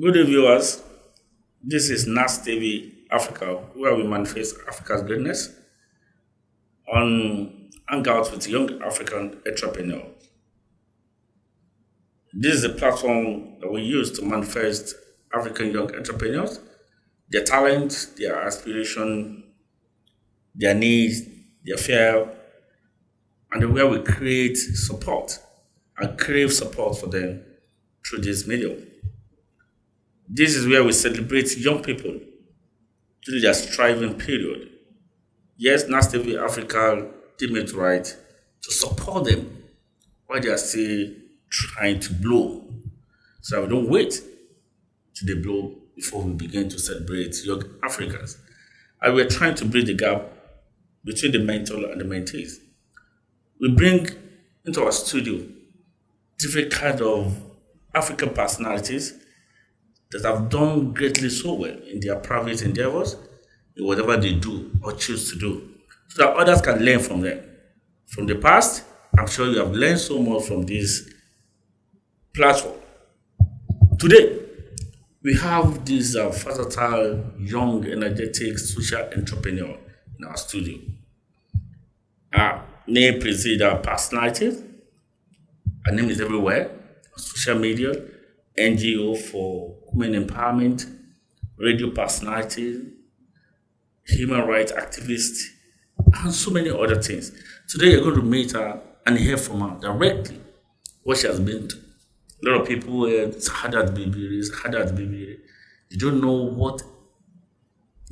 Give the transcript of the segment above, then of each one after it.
Good day, viewers. This is NasTv Africa, where we manifest Africa's greatness on Hangouts with young African entrepreneurs. This is a platform that we use to manifest African young entrepreneurs, their talent, their aspiration, their needs, their fear, and where we create support and crave support for them through this medium. This is where we celebrate young people through their striving period. Yes, NasTv Africa deem it right to support them while they are still trying to blow. So we don't wait till they blow before we begin to celebrate young Africans. And we're trying to bridge the gap between the mentor and the mentees. We bring into our studio different kind of African personalities that have done greatly so well in their private endeavors, in whatever they do or choose to do, so that others can learn from them. From the past, I'm sure you have learned so much from this platform. Today, we have this versatile, young, energetic social entrepreneur in our studio. Name precedes our personality. Her name is everywhere, social media, NGO for women empowerment, radio personality, human rights activist, and so many other things. Today you're going to meet her and hear from her directly what she has been to. A lot of people Saadat Bibire. They don't know what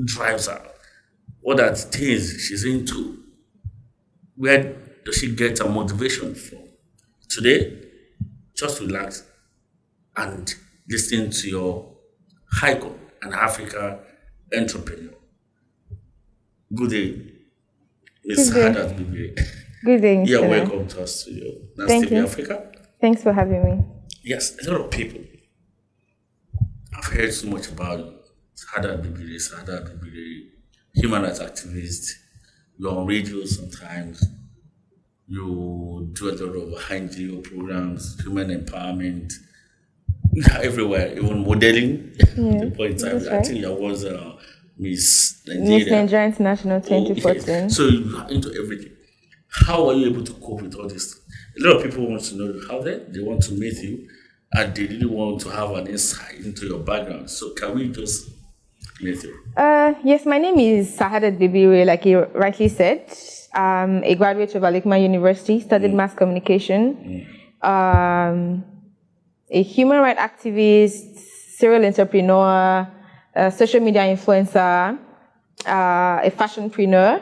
drives her, what are the things she's into, where does she get her motivation from. Today, just relax and listen to your icon, an African entrepreneur. Good day, Ms. Saadat Bibire. Good day. You're welcome to our studio, Thank you. NasTvAfrica. Thanks for having me. Yes, a lot of people have heard so much about you. Saadat Bibire, human rights activist. You're on radio sometimes. You do a lot of NGO programs, human empowerment. Everywhere, even modeling. Yeah, The point in time, I right. think I was Miss Nigeria. Miss Nigeria International Okay. 2014. So you're into everything. How are you able to cope with all this? A lot of people want to know how they want to meet you, and they really want to have an insight into your background. So can we just meet you? Yes, my name is Saadat Bibire, like you rightly said. I'm a graduate of Alikma University, studied mass communication. A human rights activist, serial entrepreneur, a social media influencer, a fashionpreneur.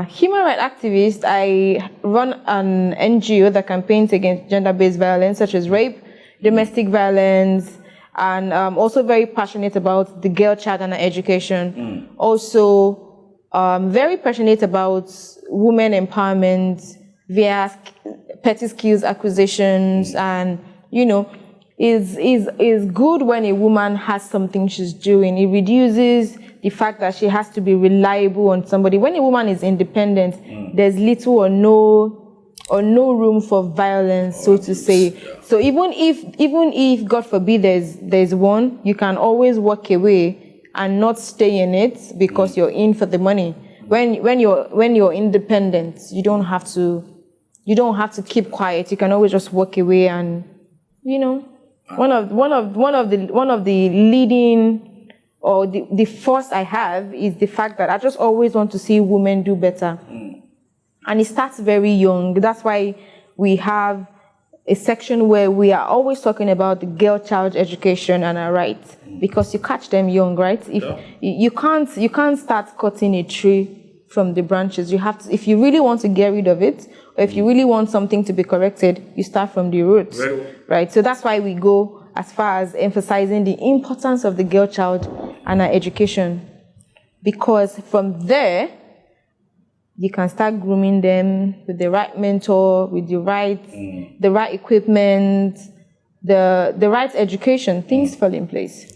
Human rights activist, I run an NGO that campaigns against gender-based violence such as rape, domestic violence, and also very passionate about the girl child and her education. Also, very passionate about women empowerment via petty skills acquisitions, and is good when a woman has something she's doing. It reduces the fact that she has to be reliable on somebody. When a woman is independent, there's little or no room for violence, so to say. So even if God forbid there's one, you can always walk away and not stay in it because you're in for the money. When you're independent, you don't have to keep quiet. You can always just walk away, and one of the leading or the force I have is the fact that I just always want to see women do better. And it starts very young. That's why we have a section where we are always talking about the girl child education and our rights, because you catch them young, right? If you can't start cutting a tree from the branches. You have to, if you really want to get rid of it, or if you really want something to be corrected, you start from the roots, right? So that's why we go as far as emphasizing the importance of the girl child and her education, because from there you can start grooming them with the right mentor, with the right equipment, the right education. Things fall in place.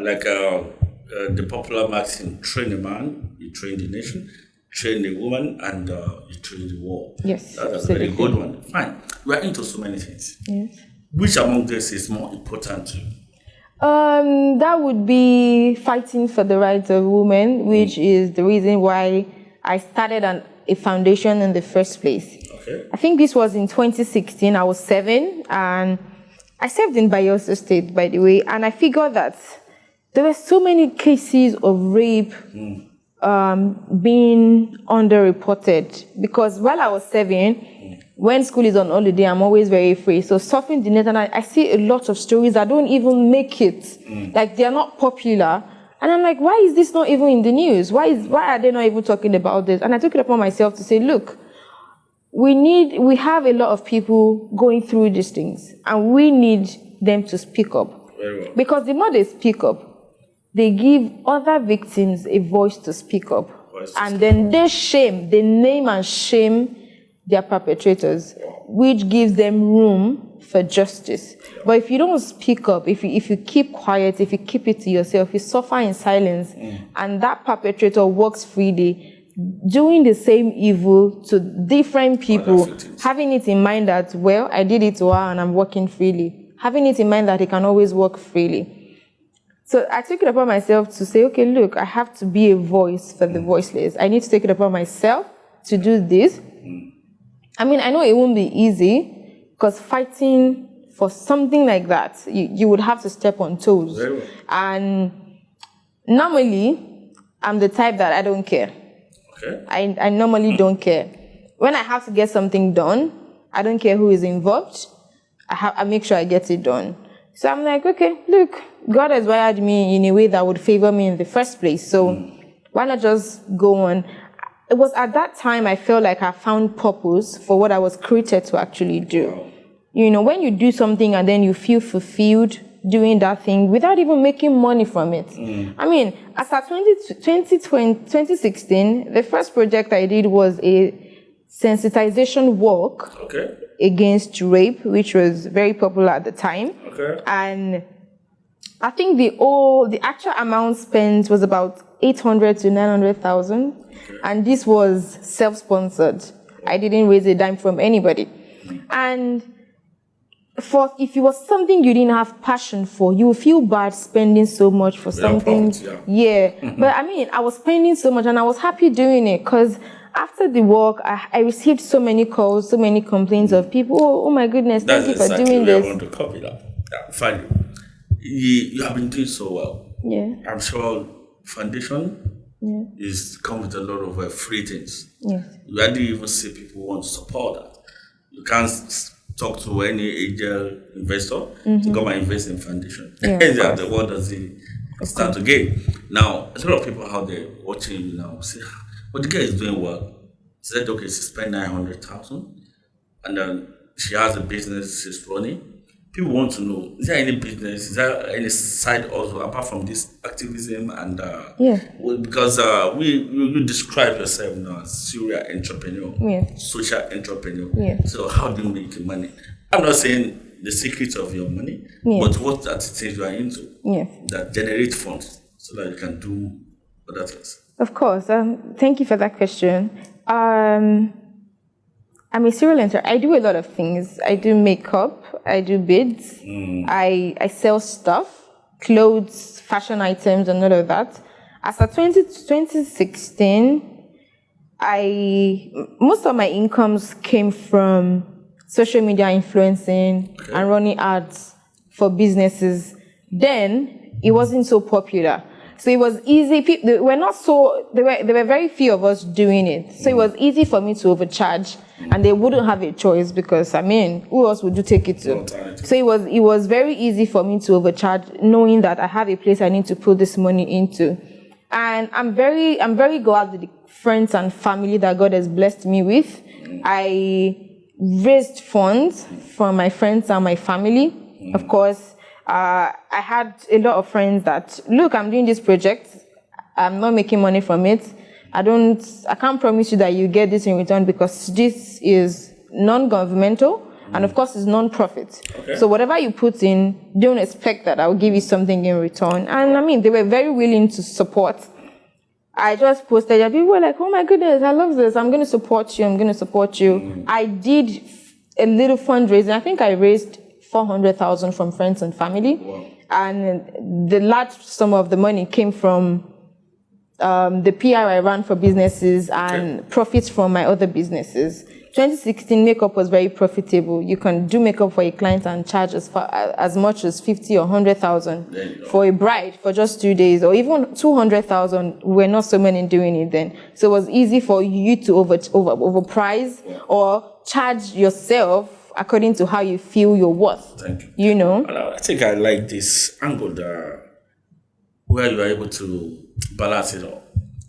Like the popular maxim, train a man, you train the nation. Train a woman, and you train the world. Yes, that's a very good one. Fine. We are into so many things. Yes. Which among this is more important to you? That would be fighting for the rights of women, which is the reason why I started a foundation in the first place. Okay. I think this was in 2016. I was 7, and I served in Bayelsa State, by the way, and I figured that there were so many cases of rape being underreported, because while I was 7, when school is on holiday, I'm always very free. So surfing the net, and I see a lot of stories that don't even make it. Like, they're not popular. And I'm like, why is this not even in the news? Why are they not even talking about this? And I took it upon myself to say, look, we have a lot of people going through these things, and we need them to speak up. Very well. Because the more they speak up, they give other victims a voice to speak up. And then they name and shame their perpetrators, which gives them room for justice. But if you don't speak up, if you keep quiet, if you keep it to yourself, you suffer in silence, and that perpetrator walks freely, doing the same evil to different people, having it in mind that, well, I did it to her and I'm walking freely, having it in mind that he can always walk freely. So I took it upon myself to say, okay, look, I have to be a voice for the voiceless. I need to take it upon myself to do this. I mean, I know it won't be easy, because fighting for something like that, you would have to step on toes. Very well. And normally, I'm the type that I don't care. Okay. I normally don't care. When I have to get something done, I don't care who is involved. I make sure I get it done. So I'm like, okay, look, God has wired me in a way that would favor me in the first place. So why not just go on? It was at that time I felt like I found purpose for what I was created to actually do. Wow. You know, when you do something and then you feel fulfilled doing that thing without even making money from it. I mean, as at 2016, the first project I did was a sensitization walk against rape, which was very popular at the time. Okay. And I think the actual amount spent was about 800 to 900,000. And this was self-sponsored. I didn't raise a dime from anybody. And if it was something you didn't have passion for, you would feel bad spending so much for something. But I mean, I was spending so much and I was happy doing it, because after the work, I received so many calls, so many complaints of people. Oh my goodness, thank you for doing this. I want to copy that. Yeah, fine. You have been doing so well. Yeah. I'm sure foundation is come with a lot of free things. Yes. You hardly even see people want to support that. You can't talk to any angel investor to come and invest in foundation. Yeah, the what does he start to gain? Now, a lot of people out there watching you now say, but the girl is doing well. She said, okay, she spent 900,000 and then she has a business she's running. People want to know, is there any business, is there any side also apart from this activism? And because you describe yourself now as serial entrepreneur, social entrepreneur. So how do you make money? I'm not saying the secret of your money, but what that things you are into that generate funds so that you can do other things. Of course. Thank you for that question. I'm a serial entrepreneur. I do a lot of things. I do makeup. I do beads. I sell stuff, clothes, fashion items, and all of that. As of 2016, most of my incomes came from social media influencing and running ads for businesses. Then it wasn't so popular. So it was easy. There were very few of us doing it. So it was easy for me to overcharge, and they wouldn't have a choice because, I mean, who else would you take it to? So it was very easy for me to overcharge, knowing that I have a place I need to put this money into. And I'm very glad with the friends and family that God has blessed me with. I raised funds from my friends and my family, of course. I had a lot of friends that, look, I'm doing this project. I'm not making money from it. I can't promise you that you get this in return because this is non-governmental and of course it's non-profit. So whatever you put in, don't expect that I'll give you something in return. And I mean, they were very willing to support. I just posted and people were like, oh my goodness, I love this. I'm going to support you. I did a little fundraising. I think I raised 400,000 from friends and family. Wow. And the large sum of the money came from the PR I ran for businesses and profits from my other businesses. 2016 makeup was very profitable. You can do makeup for a client and charge as much as 50 or 100,000 for a bride for just 2 days, or even 200,000. We're not so many doing it then. So it was easy for you to overprice or charge yourself according to how you feel you're worth. Thank you. You know? And I think I like this angle where you are able to balance it all,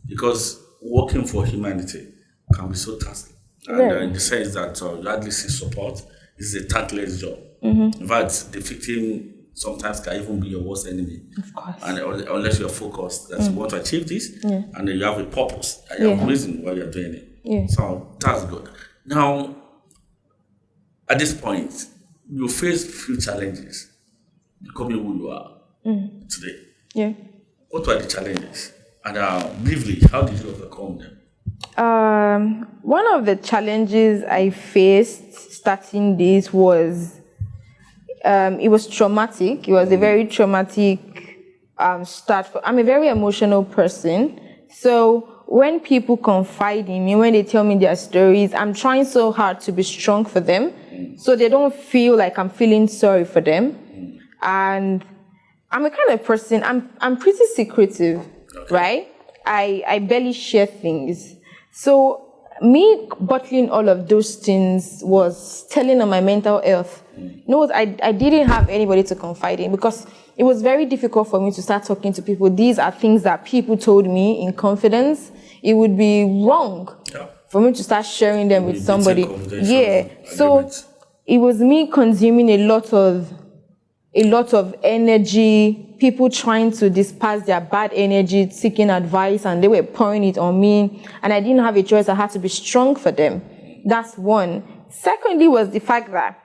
because working for humanity can be so taxing. And in the sense that you hardly see support, it's a thankless job. In fact, the victim sometimes can even be your worst enemy. Of course. And unless you're focused that you want to achieve this, and you have a purpose, and you have a reason why you're doing it. Yeah. So that's good. Now, at this point, you face few challenges becoming who you are today. Yeah. What were the challenges? And briefly, how did you overcome them? One of the challenges I faced starting this was, it was traumatic. It was a very traumatic start. I'm a very emotional person. So when people confide in me, when they tell me their stories, I'm trying so hard to be strong for them, so they don't feel like I'm feeling sorry for them. And I'm a kind of person, I'm pretty secretive, right? I barely share things. So me bottling all of those things was telling on my mental health. No, I didn't have anybody to confide in, because it was very difficult for me to start talking to people. These are things that people told me in confidence. It would be wrong for me to start sharing them with somebody. Yeah. So it was me consuming a lot of energy, people trying to disperse their bad energy, seeking advice, and they were pouring it on me. And I didn't have a choice. I had to be strong for them. That's one. Secondly was the fact that,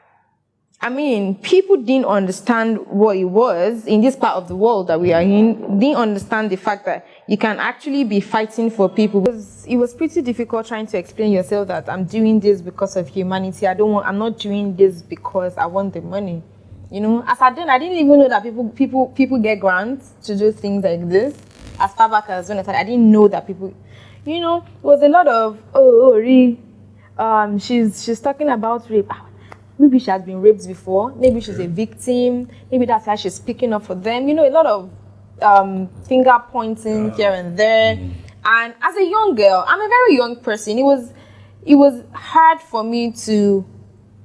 people didn't understand what it was in this part of the world that we are in, didn't understand the fact that you can actually be fighting for people. It was pretty difficult trying to explain yourself that I'm doing this because of humanity. I'm not doing this because I want the money. You know, as I didn't even know that people get grants to do things like this. As far back as when I didn't know that people, it was a lot of, she's talking about rape. Maybe she has been raped before. Maybe she's a victim. Maybe that's why she's speaking up for them. A lot of finger pointing here and there. And as a young girl, I'm a very young person. It was hard for me to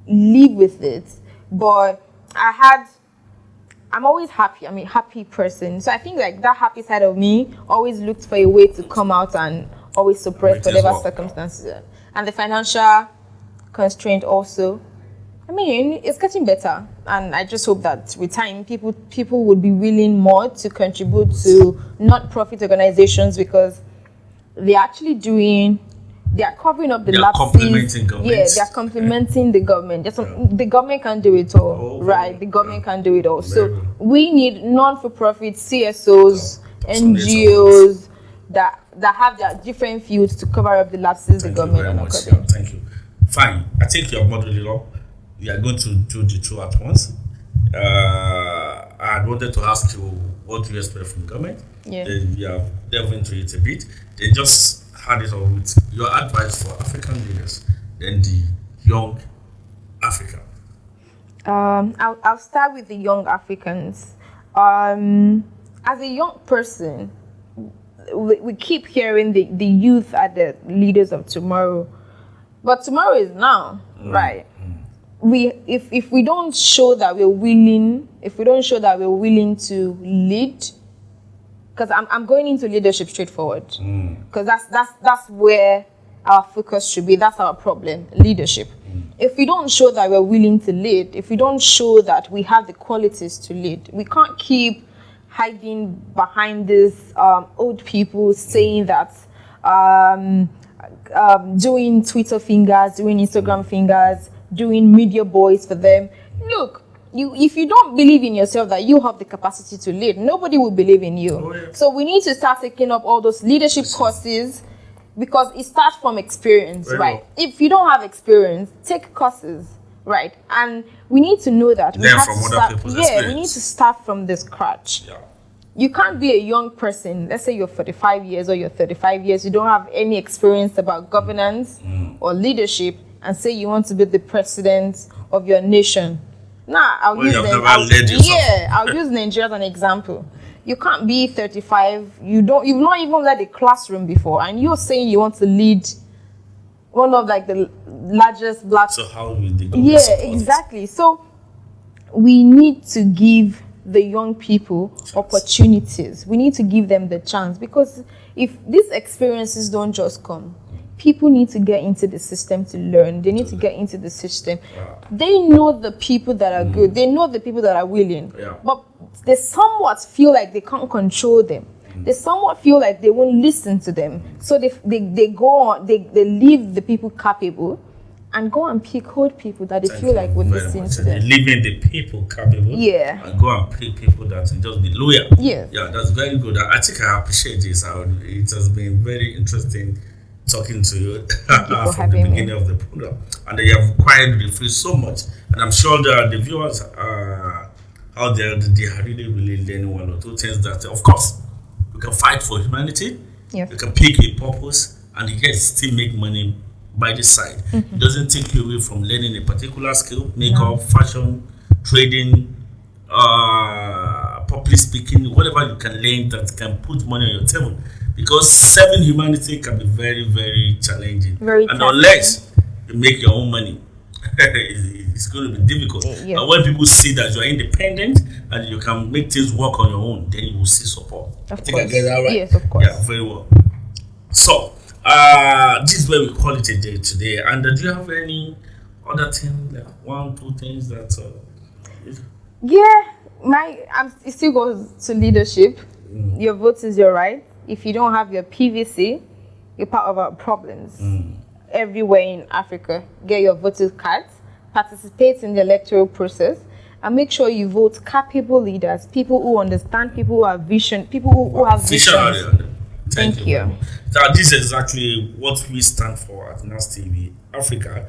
live with it, but I'm always happy. I'm a happy person. So I think like that happy side of me always looked for a way to come out and always suppress whatever circumstances. And the financial constraint also. It's getting better. And I just hope that with time, people would be willing more to contribute to not-profit organizations, because they're actually they are covering up the lapses. Complementing government. Yeah, they are complementing the government. The government can't do it all, right? The government can't do it all. So we need non-for-profit CSOs, NGOs that have their different fields to cover up the lapses the government are not covering. Thank you. Fine. I think you have modeled it up. We are going to do the two at once. I wanted to ask you, what do you expect from the government? Yeah. Then we have delved into it a bit. They just had it all with your advice for African leaders, then the young Africa. I'll start with the young Africans. As a young person, we keep hearing the youth are the leaders of tomorrow, but tomorrow is now, right? If we don't show that we're willing, to lead, because I'm going into leadership straightforward, because that's where our focus should be. That's our problem, leadership. If we don't show that we're willing to lead, if we don't show that we have the qualities to lead, we can't keep hiding behind this old people saying that doing Twitter fingers, doing Instagram fingers, doing media boys for them. Look, if you don't believe in yourself that you have the capacity to lead, nobody will believe in you. Oh, yeah. So we need to start taking up all those leadership courses, because it starts from experience, right? If you don't have experience, take courses. right? And we need to know that we Learn have from to other start. people's Yeah, we experience. need to start from the scratch. Yeah. You can't be a young person, let's say you're 45 years or you're 35 years, you don't have any experience about governance or leadership, and say you want to be the president of your nation. Now, I'll use Nigeria as an example. You can't be 35, you've not even led a classroom before, and you're saying you want to lead one of like the largest black. So how will the government support it? Exactly. So we need to give the young people opportunities. We need to give them the chance, because if these experiences don't just come, people need to get into the system to learn. They need to get into the system. They know the people that are good. They know the people that are willing. But they somewhat feel like they can't control them. They somewhat feel like they won't listen to them. So they go on, they leave the people capable and go and pick hold people that they feel like would listen to them. Leaving the people capable. Yeah. And go and pick people that will just be loyal. Yeah. Yeah, that's very good. I think I appreciate this. It has been very interesting talking to you from the beginning of the program. And you have acquired the free so much. And I'm sure that the viewers out there, they are really learning one or two things that, of course, we can fight for humanity. Yeah. You can pick a purpose and yet still make money by the side. It doesn't take you away from learning a particular skill, makeup, fashion, trading, public speaking, whatever you can learn that can put money on your table. Because serving humanity can be very, very challenging. And unless you make your own money, it's going to be difficult. Yeah. And when people see that you are independent and you can make things work on your own, then you will see support. I think I get that right. Yes, of course. Yeah, very well. So, this is where we call it a day today. And do you have any other thing, like one, two things that? It still goes to leadership. Your vote is your right. If you don't have your PVC, you're part of our problems. Everywhere in Africa, get your voting cards, participate in the electoral process, and make sure you vote capable leaders, people who understand, people who have vision, people who have vision. Thank you. So this is exactly what we stand for at NasTv Africa.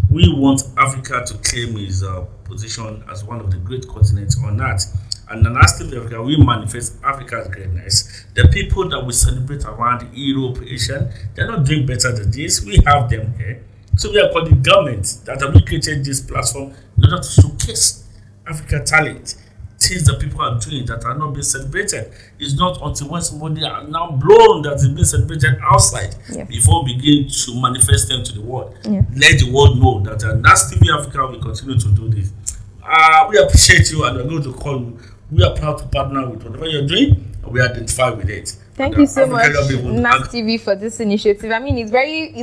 We want Africa to claim its position as one of the great continents on earth. And in NasTv Africa, we manifest Africa's greatness. The people that we celebrate around Europe, Asia, they're not doing better than this. We have them here. So we are called the government that have created this platform in order to showcase African talent. Things that people are doing that are not being celebrated. It's not until when somebody are now blown that is being celebrated outside before we begin to manifest them to the world. Let the world know that NasTv Africa will continue to do this. We appreciate you and we're going to call you. We are proud to partner with whatever you're doing and we identify with it. Thank you so much, NasTv, for this initiative. I mean, it's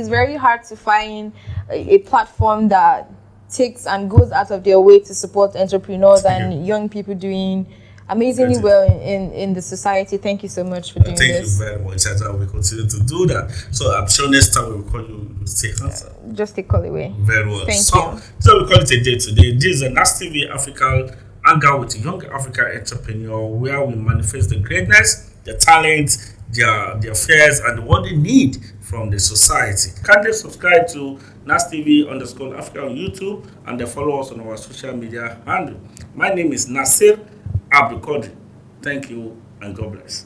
very hard to find a platform that takes and goes out of their way to support entrepreneurs and young people doing amazingly well in the society. Thank you so much for doing this. Thank you very much. We continue to do that. So I'm sure next time we'll call you, you'll stay answer. Just a call away. Very well. Thank you. So we call it a day today. This is a NasTv Africa hangout with a young African entrepreneur where we manifest the greatness, the talent, their fears, and what they need from the society. Kindly subscribe to NasTv_Africa on YouTube and then follow us on our social media handle. My name is Nasir Abdulquadri. Thank you and God bless.